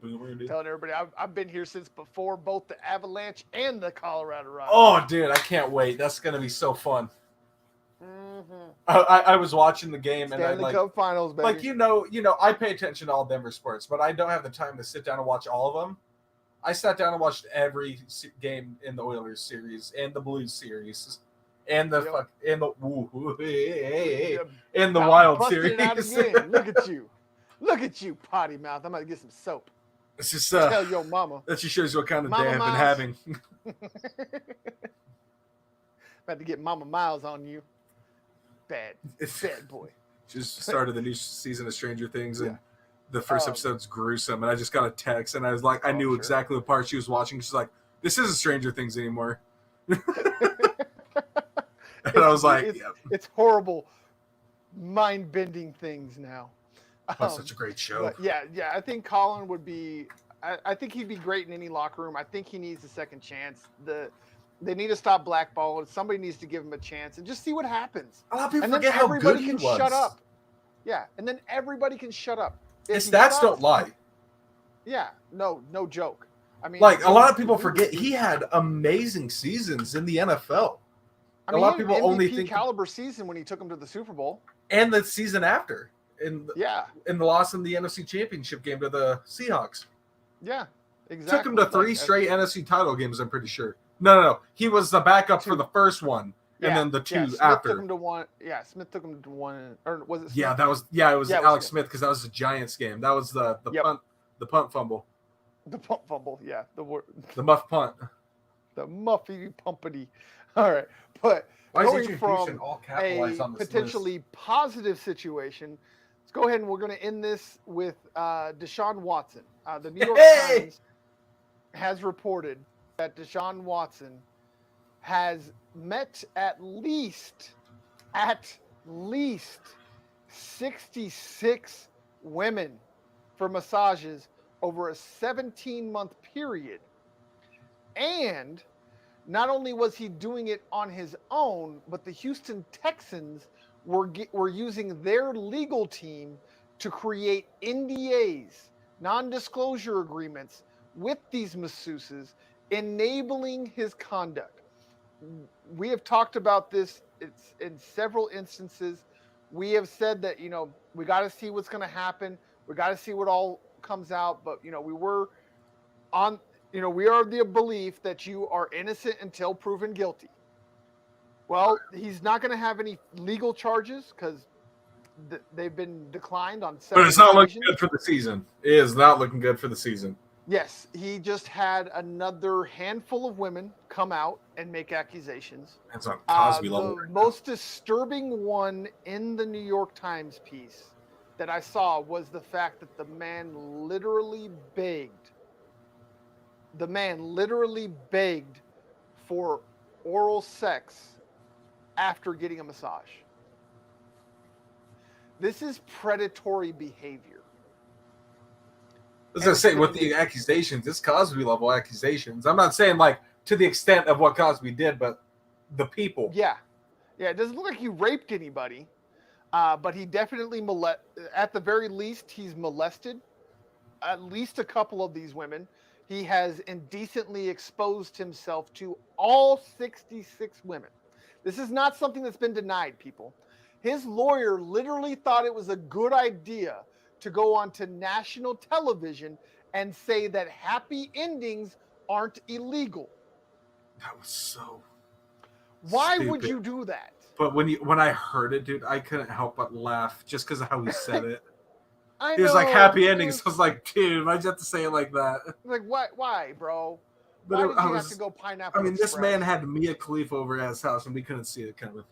B: Boomer, dude.
A: telling everybody I've been here since before both the Avalanche and the Colorado Rockies.
B: Oh, dude, I can't wait. That's gonna be so fun.
A: Mm-hmm.
B: I was watching the game and
A: Stanley
B: I
A: Cup Finals, baby.
B: like I pay attention to all Denver sports, but I don't have the time to sit down and watch all of them. I sat down and watched every game in the Oilers series and the Blues series and the and the Wild
A: busted
B: series.
A: it out again. Look at you, potty mouth. I'm gonna get some soap.
B: It's just
A: Tell your mama.
B: that just shows you what kind of
A: Mama
B: day I've been
A: Miles.
B: having.
A: About to get Mama Miles on you. Bad boy.
B: Just started the new season of Stranger Things, and
A: Yeah.
B: the first episode's gruesome. And I just got a text, and I was like, I knew exactly what part she was watching. She's like, "This isn't Stranger Things anymore." And I was like,
A: it's horrible, mind-bending things now.
B: That's such a great show.
A: But yeah. I think Colin would be. I think he'd be great in any locker room. I think he needs a second chance. They need to stop blackballing. Somebody needs to give him a chance and just see what happens.
B: A lot of people
A: and then
B: forget how good he
A: can
B: was.
A: shut up. Yeah, and then everybody can shut up.
B: His stats don't lie.
A: Yeah, no joke. I mean,
B: like a lot of people forget he had amazing seasons in the NFL.
A: I mean,
B: a lot of people
A: MVP
B: only think
A: caliber season when he took him to the Super Bowl,
B: and the season after, in the loss in the NFC Championship game to the Seahawks.
A: Yeah, exactly.
B: Took him to 3 straight NFC title games. I'm pretty sure. No. He was the backup for the first one, and then the 2
A: Smith
B: after.
A: Took him to one. Yeah, Smith took him to one, or was it? Smith?
B: Yeah, it was Alex Smith because that was the Giants game. That was the punt fumble.
A: The punt fumble, yeah.
B: The muff punt.
A: The muffy pumpity. All right, but going from a potentially positive situation, let's go ahead and we're going to end this with Deshaun Watson. The New York Times has reported that Deshaun Watson has met at least 66 women for massages over a 17-month period. And not only was he doing it on his own, but the Houston Texans were using their legal team to create NDAs, non-disclosure agreements, with these masseuses, enabling his conduct. We have talked about this. It's in several instances. We have said that, we got to see what's going to happen. We got to see what all comes out. But, we are of the belief that you are innocent until proven guilty. Well, he's not going to have any legal charges because they've been declined on several
B: But it's not
A: occasions.
B: looking good for the season. It is not looking good for the season.
A: Yes, he just had another handful of women come out and make accusations.
B: That's on Cosby level.
A: The most disturbing one in the New York Times piece that I saw was the fact that the man literally begged for oral sex after getting a massage. This is predatory behavior.
B: I was going to say, with the accusations, it's Cosby level accusations. I'm not saying like to the extent of what Cosby did, but the people.
A: Yeah. It doesn't look like he raped anybody, but he definitely at the very least, he's molested at least a couple of these women. He has indecently exposed himself to all 66 women. This is not something that's been denied, people. His lawyer literally thought it was a good idea to go on to national television and say that happy endings aren't illegal.
B: That was so
A: Why
B: stupid.
A: would you do that?
B: But when I heard it, dude, I couldn't help but laugh just because of how he said it.
A: I
B: He was
A: know,
B: like, happy endings. I was like, dude, why'd you have to say it like that?
A: Like, why, bro?
B: But
A: Why did you have to go Pineapple
B: I mean,
A: Express?
B: this man had Mia Khalifa over at his house, and we couldn't see it coming.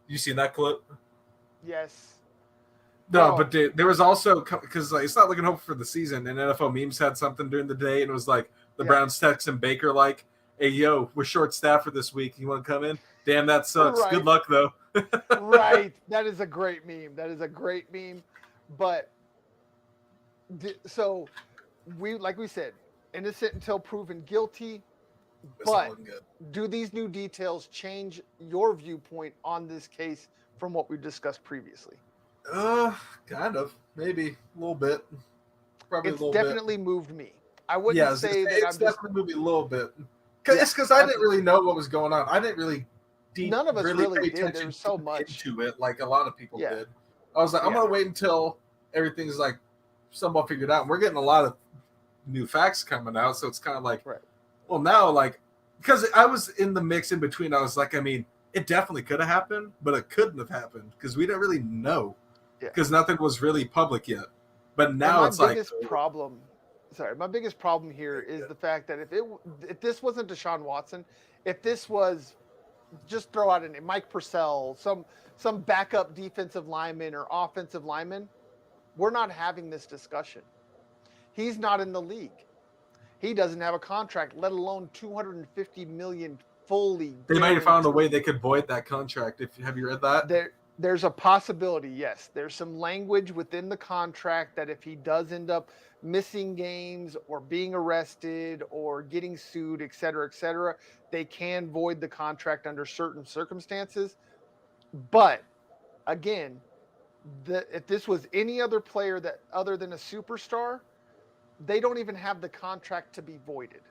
B: You seen that clip?
A: Yes.
B: No, but dude, there was also, because it's not looking hopeful for the season, and NFL Memes had something during the day, and it was like the Browns texting Baker like, hey, yo, we're short-staffed for this week. You want to come in? Damn, that sucks.
A: Right.
B: Good luck, though.
A: Right. That is a great meme. But, so, like we said, innocent until proven guilty. But do these new details change your viewpoint on this case from what we discussed previously?
B: Kind of. Maybe a little bit. Probably
A: It's
B: a little bit.
A: definitely moved me. I wouldn't say that
B: it's definitely moved me a little bit. It's because I didn't really know what was going on. I didn't really
A: None of us really
B: pay
A: did. There
B: attention
A: was so much
B: into it like a lot of people
A: Yeah.
B: did. I was like, I'm
A: Yeah.
B: gonna wait until everything's like somewhat figured out. And we're getting a lot of new facts coming out, so it's kind of like,
A: Right.
B: well, now like because I was in the mix in between. I was like, I mean, it definitely could have happened, but it couldn't have happened because we didn't really know because nothing was really public yet. But now it's like
A: my biggest problem here is the fact that if this wasn't Deshaun Watson, if this was just throw out a name, Mike Purcell, some backup defensive lineman or offensive lineman, we're not having this discussion. He's not in the league. He doesn't have a contract, let alone $250 million fully.
B: They might have found a way they could void that contract. Have you read that?
A: There's a possibility, yes. There's some language within the contract that if he does end up missing games or being arrested or getting sued, et cetera, they can void the contract under certain circumstances. But again, if this was any other player that other than a superstar, they don't even have the contract to be voided.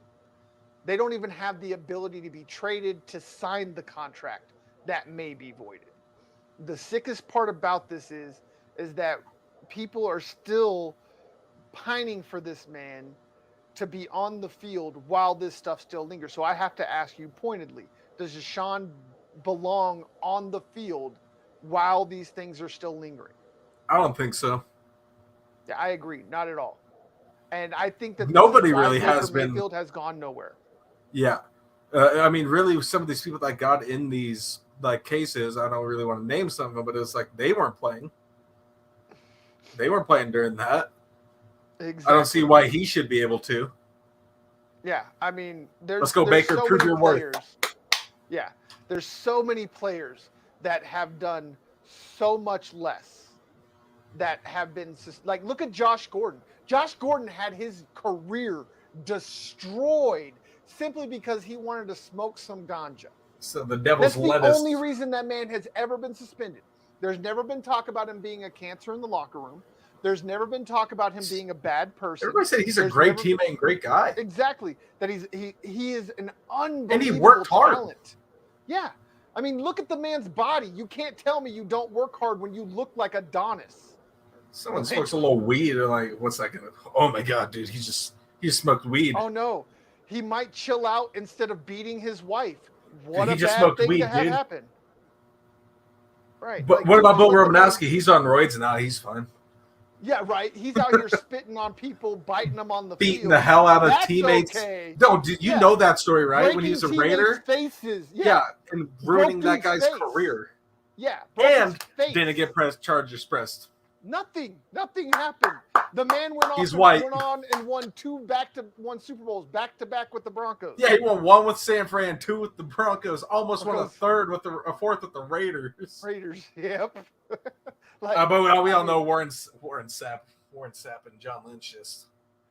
A: They don't even have the ability to be traded to sign the contract that may be voided. The sickest part about this is that people are still pining for this man to be on the field while this stuff still lingers. So I have to ask you pointedly, does Deshaun belong on the field while these things are still lingering?
B: I don't think so.
A: Yeah, I agree. Not at all. And I think that
B: nobody really has
A: Mayfield has gone nowhere.
B: Yeah. I mean, really, some of these people that got in these like cases, I don't really want to name some of them, but it's like they weren't playing. They weren't playing during that. Exactly. I don't see why he should be able to.
A: Yeah, I mean,
B: let's go, Baker. Prove your worth.
A: Yeah, there's so many players that have done so much less that have been like, look at Josh Gordon. Josh Gordon had his career destroyed simply because he wanted to smoke some ganja.
B: So the devil's lettuce.
A: That's the only reason that man has ever been suspended. There's never been talk about him being a cancer in the locker room. There's never been talk about him being a bad person.
B: Everybody said he's a great teammate and great guy.
A: Exactly. That he is an unbelievable
B: and he worked hard.
A: Talent. Yeah. I mean, look at the man's body. You can't tell me you don't work hard when you look like Adonis.
B: Someone smokes a little weed and like, what's that gonna? Oh my god, dude, he just smoked weed.
A: Oh no, he might chill out instead of beating his wife. What
B: he
A: a
B: just
A: bad
B: smoked
A: thing
B: weed,
A: to have
B: dude.
A: happen. Right.
B: But like, what about Bill Romanowski? He's on roids now. He's fine.
A: Yeah, right. He's out here spitting on people, biting them on the
B: beating
A: field.
B: the hell out of
A: That's
B: teammates.
A: Okay.
B: No, did you know that story, right?
A: Breaking
B: when he was a Raider.
A: Faces.
B: Yeah, and ruining that guy's career.
A: Yeah,
B: and didn't get charges pressed.
A: Nothing happened. The man went on and won one Super Bowls back to back with the Broncos.
B: Yeah, he won one with San Fran, two with the Broncos, almost won a fourth with the Raiders.
A: Yep.
B: But we all know Warren Sapp and John Lynch just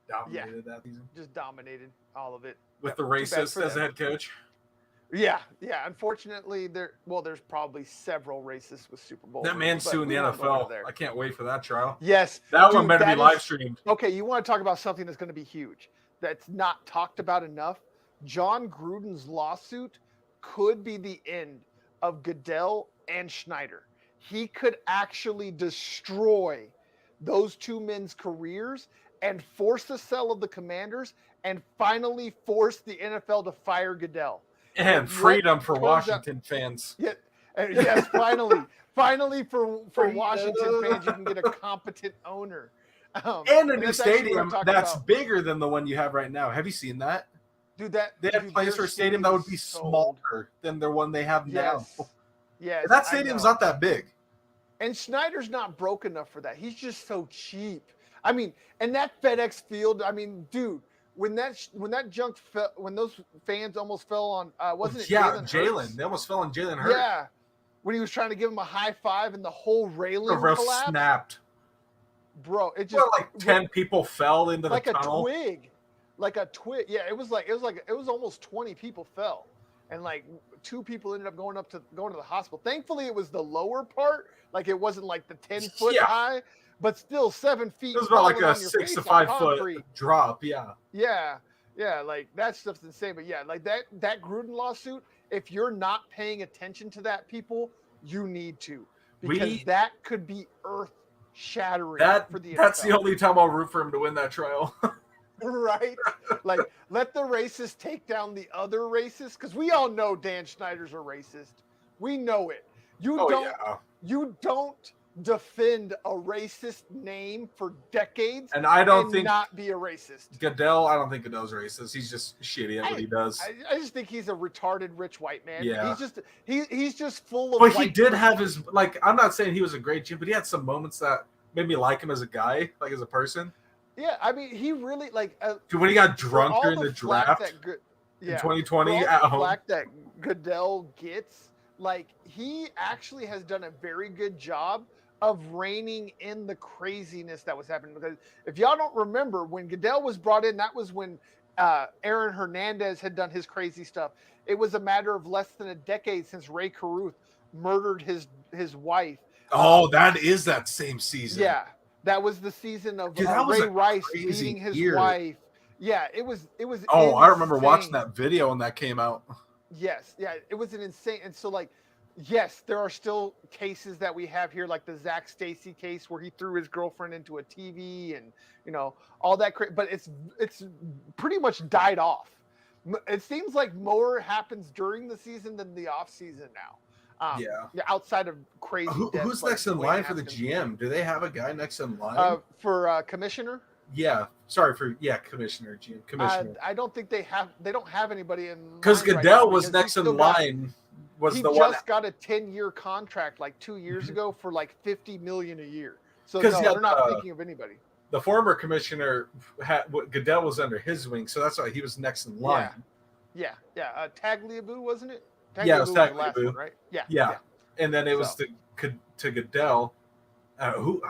B: dominated that season.
A: Just dominated all of it
B: with the racist as head coach.
A: Yeah. Unfortunately, there's probably several racists with Super Bowl.
B: That man's suing the NFL. I can't wait for that trial.
A: Yes,
B: that one better be live streamed.
A: Okay, you want to talk about something that's going to be huge, that's not talked about enough? John Gruden's lawsuit could be the end of Goodell and Schneider. He could actually destroy those two men's careers and force the sale of the Commanders and finally force the NFL to fire Goodell.
B: And freedom for Washington fans.
A: Yeah, yes, finally for Washington fans, you can get a competent owner.
B: And a new stadium that's bigger than the one you have right now. Have you seen that?
A: Dude,
B: they have plans for a stadium that would be smaller than the one they have now.
A: Yes,
B: that stadium's not that big.
A: And Schneider's not broke enough for that. He's just so cheap. I mean, and that FedEx Field, I mean, dude, when that junk fell, when those fans almost fell on, wasn't it?
B: Yeah, Jalen. They almost fell on Jalen Hurts.
A: Yeah, when he was trying to give him a high five and the whole railing collapsed.
B: Snapped.
A: Bro, it just
B: like 10 people fell into the tunnel.
A: Like a twig. Yeah, it was almost 20 people fell, and like 2 people ended up going to the hospital. Thankfully, it was the lower part. Like it wasn't like the 10-foot high. But still 7 feet.
B: It was about like a 6 to 5 foot drop. Yeah.
A: Yeah. Like that stuff's insane. But yeah, like that Gruden lawsuit, if you're not paying attention to that, people, you need to, because that could be earth shattering for the
B: That's
A: NFL.
B: the only time I'll root for him to win that trial.
A: Right? Like, let the racists take down the other racists, because we all know Dan Snyder's a racist. We know it. You don't defend a racist name for decades
B: and I don't think
A: not be a racist.
B: Goodell, I don't think Goodell's racist. He's just shitty at what he does.
A: I just think he's a retarded rich white man.
B: Yeah.
A: He's just full of
B: But he did have his, like, I'm not saying he was a great GM, but he had some moments that made me like him as a guy, like as a person.
A: Yeah, I mean, he really, like...
B: Dude, when he got drunk during the draft in 2020 at home.
A: Flack that Goodell gets, like, he actually has done a very good job of reining in the craziness that was happening. Because if y'all don't remember, when Goodell was brought in, that was when Aaron Hernandez had done his crazy stuff. It was a matter of less than a decade since Ray Caruth murdered his wife.
B: Oh, that is that same season.
A: Yeah, that was the season of Ray Rice beating his wife. Yeah, it was.
B: Oh,
A: insane.
B: I remember watching that video when that came out.
A: Yes, yeah, it was an insane. And so, like, yes, there are still cases that we have here, like the Zach Stacy case where he threw his girlfriend into a TV and, you know, all that. But it's pretty much died off. It seems like more happens during the season than the off season now. Outside of crazy.
B: Who's next in line for the GM? Do they have a guy next in line
A: for commissioner?
B: Yeah, sorry for commissioner, GM, commissioner.
A: I don't think they have. They don't have anybody in.
B: Because Goodell was next in line.
A: He just got a 10-year contract like 2 years ago for like $50 million a year. So no, they're not thinking of anybody.
B: The former commissioner Goodell was under his wing, so that's why he was next in line.
A: Yeah. Tagliabue, wasn't it?
B: It was Tagliabue,
A: the last one, right?
B: Yeah. And then it was to Goodell. Who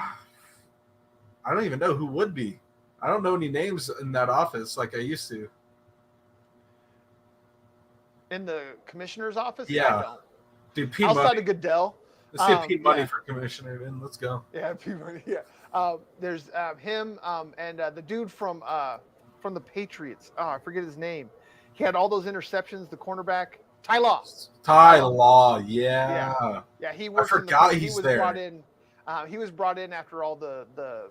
B: I don't even know who would be. I don't know any names in that office like I used to.
A: In the commissioner's office?
B: Yeah.
A: I don't.
B: Dude,
A: outside of Goodell.
B: Let's get Pete Money for commissioner, then. Let's go.
A: Yeah, Pete Money. Yeah. There's him and the dude from the Patriots. Oh, I forget his name. He had all those interceptions. The cornerback, Ty Law.
B: Yeah.
A: Yeah. He works.
B: I forgot he was there.
A: Brought in. He was brought in after all the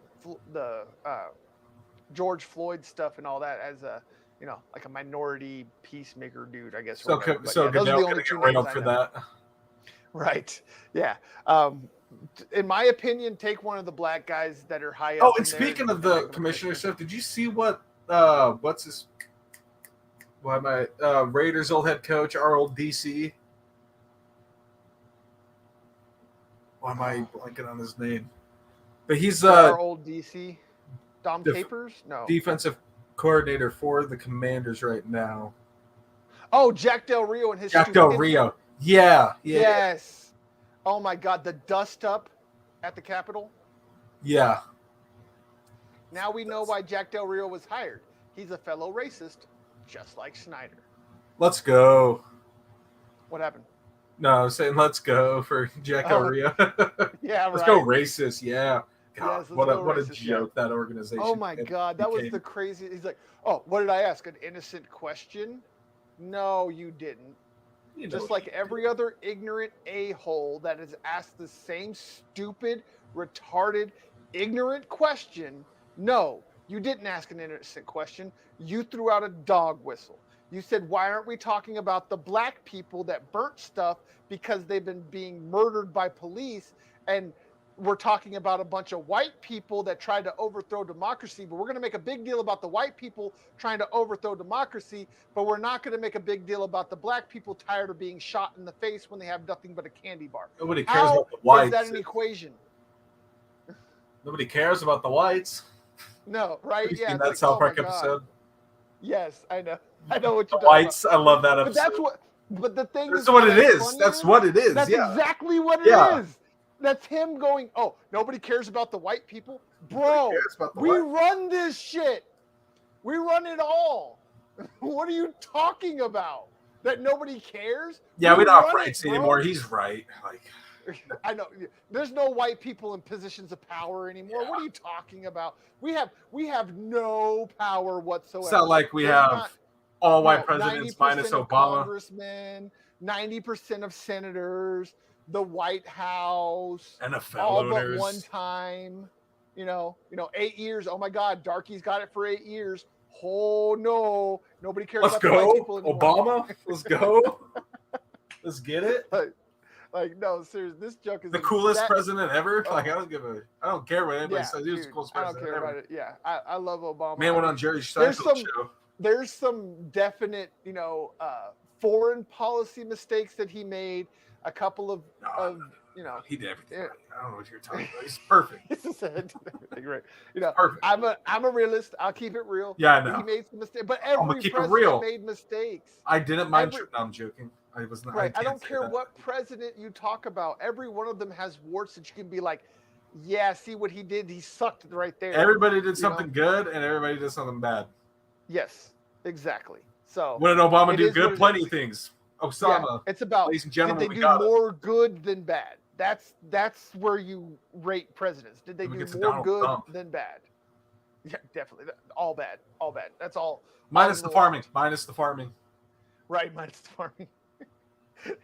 A: George Floyd stuff and all that as a, you know, like a minority peacemaker dude, I guess.
B: So Goodell gonna get right up for that.
A: Right. Yeah. In my opinion, take one of the black guys that are high up.
B: Oh, and speaking of the commissioner stuff, did you see what Raiders old head coach, our old DC? Why am I blanking on his name? But he's
A: our old DC, Dom Capers? No.
B: Defensive coordinator for the Commanders right now.
A: Oh, Jack Del Rio and his
B: Jack Del Rio. Yeah.
A: Yes. Oh my God, the dust up at the Capitol.
B: Yeah.
A: Now we know why Jack Del Rio was hired. He's a fellow racist, just like Snyder.
B: Let's go.
A: What happened?
B: No, I was saying let's go for Jack Del Rio.
A: Yeah,
B: let's go racist. Yeah. God,
A: yes,
B: what a joke that organization.
A: Oh my God, that was the crazy. He's like, oh, what did I ask? An innocent question? No, you didn't. Just like every other ignorant a-hole that has asked the same stupid, retarded, ignorant question. No, you didn't ask an innocent question. You threw out a dog whistle. You said, why aren't we talking about the black people that burnt stuff because they've been being murdered by police? And we're talking about a bunch of white people that tried to overthrow democracy, but we're going to make a big deal about the white people trying to overthrow democracy, but we're not going to make a big deal about the black people tired of being shot in the face when they have nothing but a candy bar.
B: Nobody cares about the whites.
A: Is that an equation?
B: Nobody cares about the whites.
A: No, right? Yeah.
B: That South Park episode.
A: Yes, I know. I know what you're
B: talking whites, about. I love that episode.
A: But that's what. But the thing
B: is, what it is. That's what it is.
A: That's exactly what it is. That's him going, oh, nobody cares about the white people? Bro, we run this shit. We run it all. What are you talking about? That nobody cares?
B: Yeah, we don't have rights anymore. He's right. Like,
A: I know. There's no white people in positions of power anymore. Yeah. What are you talking about? We have no power whatsoever.
B: It's not like we have all white presidents minus Obama.
A: Congressmen, 90% of senators, the White House,
B: NFL
A: all but
B: owners.
A: one time. 8 years. Oh my God, Darky's got it for 8 years. Oh no, nobody cares
B: Let's
A: about the white
B: go,
A: people anymore.
B: Obama. Let's go. Let's get it.
A: No, seriously, this joke is
B: The coolest president ever. Like I don't care what anybody says. He was the coolest
A: I don't
B: president
A: care
B: ever.
A: about it. Yeah, I love Obama.
B: Man went on Jerry Seinfeld's show.
A: There's some definite, foreign policy mistakes that he made. A couple of
B: he did everything. Right. I don't know what you're talking about. He's perfect.
A: Right.
B: Perfect.
A: I'm a realist. I'll keep it real.
B: Yeah, I know.
A: He made some mistakes, but every president made mistakes.
B: I didn't mind. No, I'm joking. I was not.
A: Right. I don't care what president you talk about. Every one of them has warts that you can be like, yeah, see what he did. He sucked right there.
B: Everybody did something good, and everybody did something bad.
A: Yes, exactly. So
B: what did Obama do good? Plenty of things. Osama.
A: Yeah, it's about,
B: ladies and gentlemen,
A: did they do more good than bad? That's where you rate presidents. Did they do more good than bad? Yeah, definitely. All bad. All bad. That's all.
B: Minus the farming.
A: Right, minus the farming.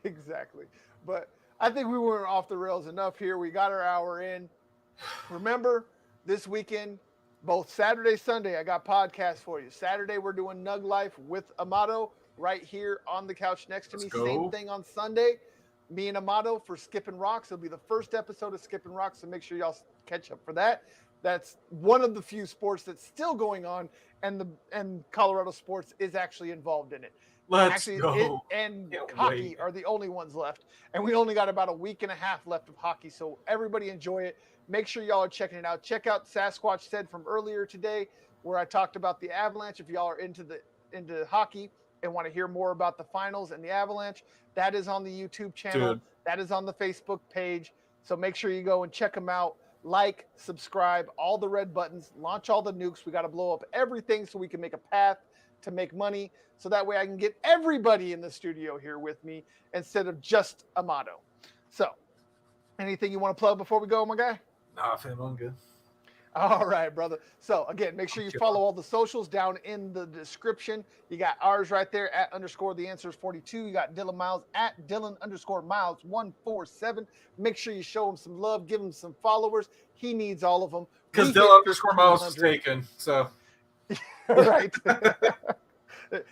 A: Exactly. But I think we weren't off the rails enough here. We got our hour in. Remember, this weekend, both Saturday, Sunday, I got podcasts for you. Saturday, we're doing Nug Life with Amato right here on the couch next to me. Same thing on Sunday. Me and Amato for Skipping Rocks. It'll be the first episode of Skipping Rocks, so make sure y'all catch up for that. That's one of the few sports that's still going on, and Colorado sports is actually involved in it.
B: Let's go.
A: Hockey are the only ones left, and we only got about a week and a half left of hockey, so everybody enjoy it. Make sure y'all are checking it out. Check out Sasquatch Said from earlier today, where I talked about the Avalanche. If y'all are into hockey and want to hear more about the finals and the Avalanche, that is on the YouTube channel.
B: Dude.
A: That is on the Facebook page. So make sure you go and check them out. Like, subscribe, all the red buttons, launch all the nukes. We got to blow up everything so we can make a path to make money. So that way I can get everybody in the studio here with me instead of just Amato. So anything you want to plug before we go, my guy?
B: Nah, fam, I'm good.
A: All right, brother. So again, make sure you follow all the socials down in the description. You got ours right there at _theanswers42. You got Dylan Miles at Dylan_Miles147. Make sure you show him some love, give him some followers. He needs all of them.
B: Because Dylan_Miles is taken. So
A: right.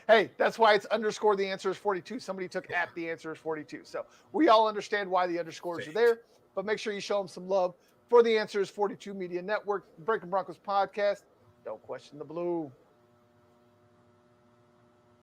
A: Hey, that's why it's _theanswers42. Somebody took at @theanswers42. So we all understand why the underscores are there, but make sure you show them some love. For the Answers 42 Media Network, Breakin Broncos podcast, don't question the blue.